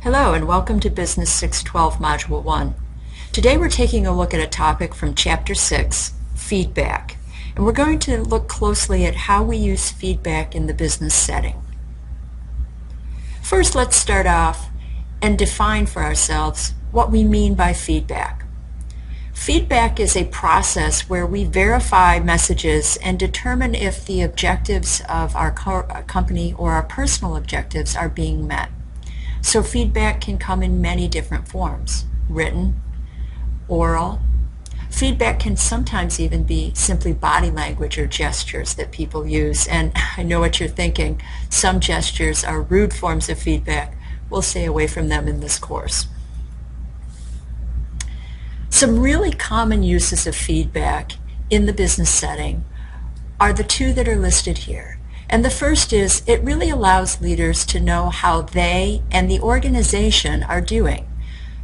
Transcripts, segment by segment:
Hello and welcome to Business 612 Module 1. Today we're taking a look at a topic from Chapter 6, Feedback, and we're going to look closely at how we use feedback in the business setting. First, let's start off and define for ourselves what we mean by feedback. Feedback is a process where we verify messages and determine if the objectives of our company or our personal objectives are being met. So feedback can come in many different forms: written, oral. Feedback can sometimes even be simply body language or gestures that people use. And I know what you're thinking. Some gestures are rude forms of feedback. We'll stay away from them in this course. Some really common uses of feedback in the business setting are the two that are listed here. And the first is, it really allows leaders to know how they and the organization are doing.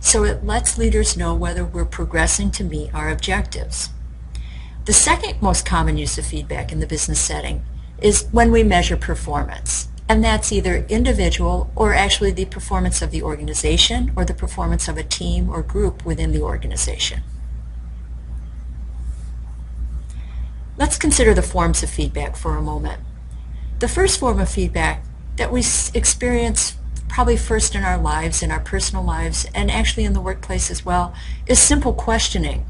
So it lets leaders know whether we're progressing to meet our objectives. The second most common use of feedback in the business setting is when we measure performance. And that's either individual or actually the performance of the organization or the performance of a team or group within the organization. Let's consider the forms of feedback for a moment. The first form of feedback that we experience probably first in our lives, in our personal lives, and actually in the workplace as well, is simple questioning.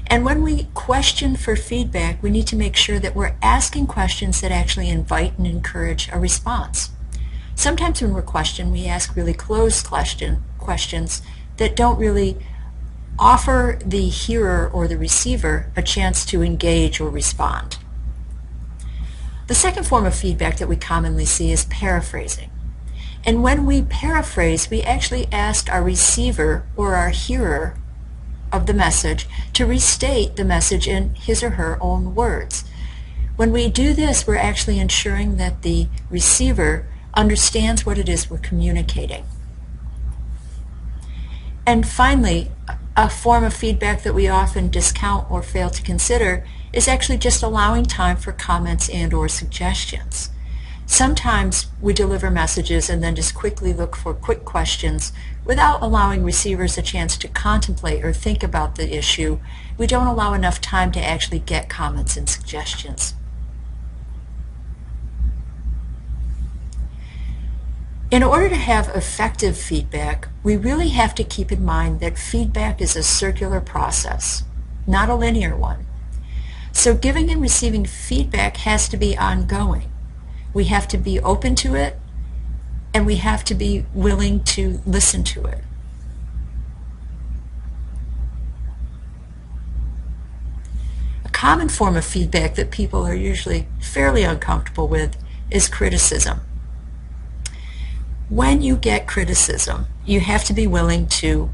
And when we question for feedback, we need to make sure that we're asking questions that actually invite and encourage a response. Sometimes when we're questioned, we ask really closed questions that don't really offer the hearer or the receiver a chance to engage or respond. The second form of feedback that we commonly see is paraphrasing. And when we paraphrase, we actually ask our receiver or our hearer of the message to restate the message in his or her own words. When we do this, we're actually ensuring that the receiver understands what it is we're communicating. And finally, a form of feedback that we often discount or fail to consider is actually just allowing time for comments and or suggestions. Sometimes we deliver messages and then just quickly look for quick questions without allowing receivers a chance to contemplate or think about the issue. We don't allow enough time to actually get comments and suggestions. In order to have effective feedback, we really have to keep in mind that feedback is a circular process, not a linear one. So giving and receiving feedback has to be ongoing. We have to be open to it, and we have to be willing to listen to it. A common form of feedback that people are usually fairly uncomfortable with is criticism. When you get criticism, you have to be willing to,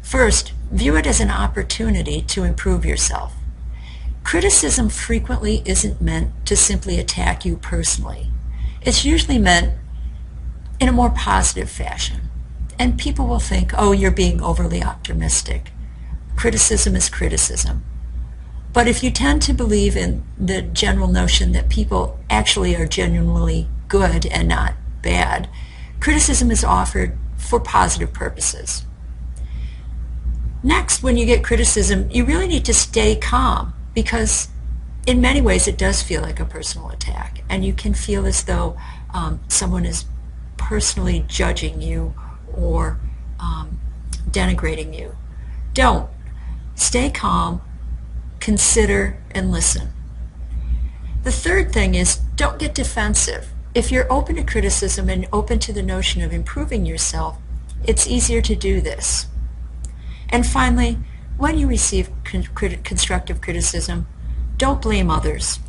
first, view it as an opportunity to improve yourself. Criticism frequently isn't meant to simply attack you personally. It's usually meant in a more positive fashion. And people will think, oh, you're being overly optimistic. Criticism is criticism. But if you tend to believe in the general notion that people actually are genuinely good and not bad, criticism is offered for positive purposes. Next, when you get criticism, you really need to stay calm, because in many ways it does feel like a personal attack, and you can feel as though someone is personally judging you or denigrating you. Don't. Stay calm, consider, and listen. The third thing is, don't get defensive. If you're open to criticism and open to the notion of improving yourself, it's easier to do this. And finally, when you receive constructive criticism, don't blame others.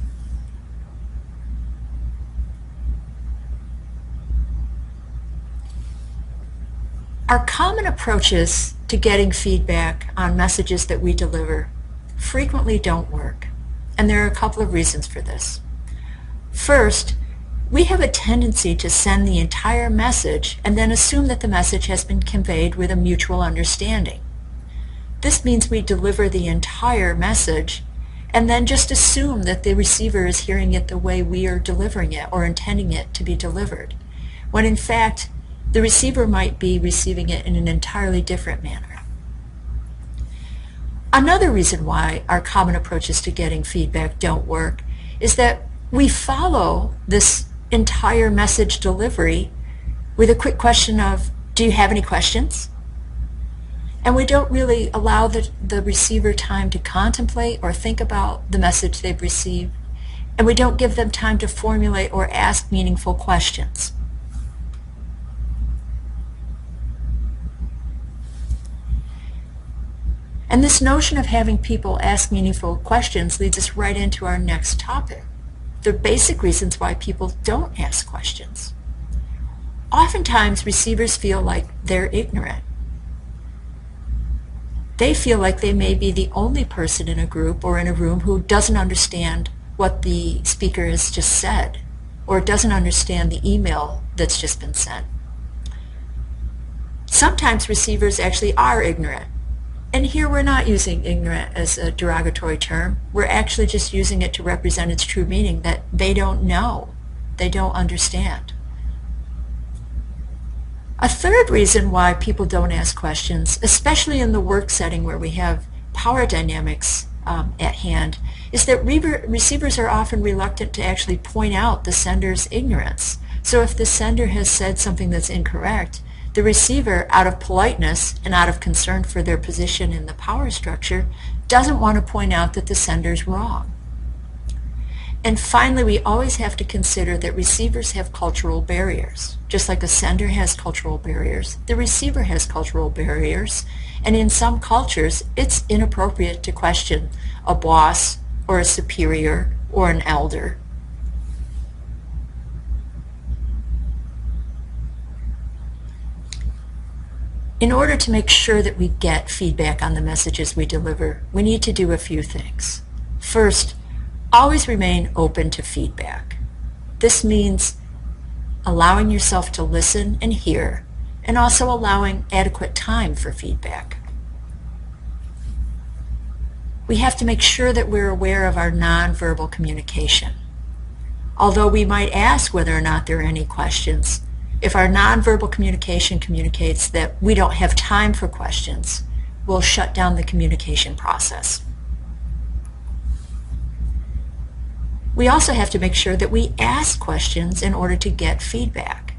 Our common approaches to getting feedback on messages that we deliver frequently don't work, and there are a couple of reasons for this. First, we have a tendency to send the entire message and then assume that the message has been conveyed with a mutual understanding. This means we deliver the entire message and then just assume that the receiver is hearing it the way we are delivering it or intending it to be delivered, when in fact the receiver might be receiving it in an entirely different manner. Another reason why our common approaches to getting feedback don't work is that we follow this entire message delivery with a quick question of, do you have any questions? And we don't really allow the receiver time to contemplate or think about the message they've received, and we don't give them time to formulate or ask meaningful questions. And this notion of having people ask meaningful questions leads us right into our next topic, the basic reasons why people don't ask questions. Oftentimes, receivers feel like they're ignorant. They feel like they may be the only person in a group or in a room who doesn't understand what the speaker has just said, or doesn't understand the email that's just been sent. Sometimes receivers actually are ignorant. And here we're not using ignorant as a derogatory term. We're actually just using it to represent its true meaning, that they don't know, they don't understand. A third reason why people don't ask questions, especially in the work setting where we have power dynamics at hand, is that receivers are often reluctant to actually point out the sender's ignorance. So if the sender has said something that's incorrect, the receiver, out of politeness and out of concern for their position in the power structure, doesn't want to point out that the sender's wrong. And finally, we always have to consider that receivers have cultural barriers. Just like a sender has cultural barriers, the receiver has cultural barriers. And in some cultures, it's inappropriate to question a boss or a superior or an elder. In order to make sure that we get feedback on the messages we deliver, we need to do a few things. First, always remain open to feedback. This means allowing yourself to listen and hear, and also allowing adequate time for feedback. We have to make sure that we're aware of our nonverbal communication. Although we might ask whether or not there are any questions, if our nonverbal communication communicates that we don't have time for questions, we'll shut down the communication process. We also have to make sure that we ask questions in order to get feedback.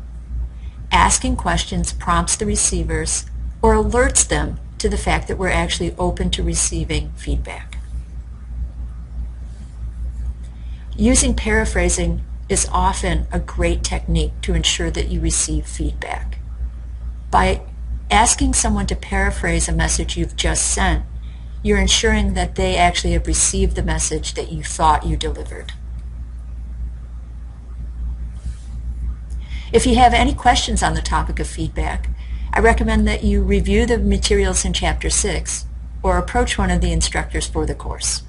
Asking questions prompts the receivers or alerts them to the fact that we're actually open to receiving feedback. Using paraphrasing is often a great technique to ensure that you receive feedback. By asking someone to paraphrase a message you've just sent, you're ensuring that they actually have received the message that you thought you delivered. If you have any questions on the topic of feedback, I recommend that you review the materials in Chapter 6 or approach one of the instructors for the course.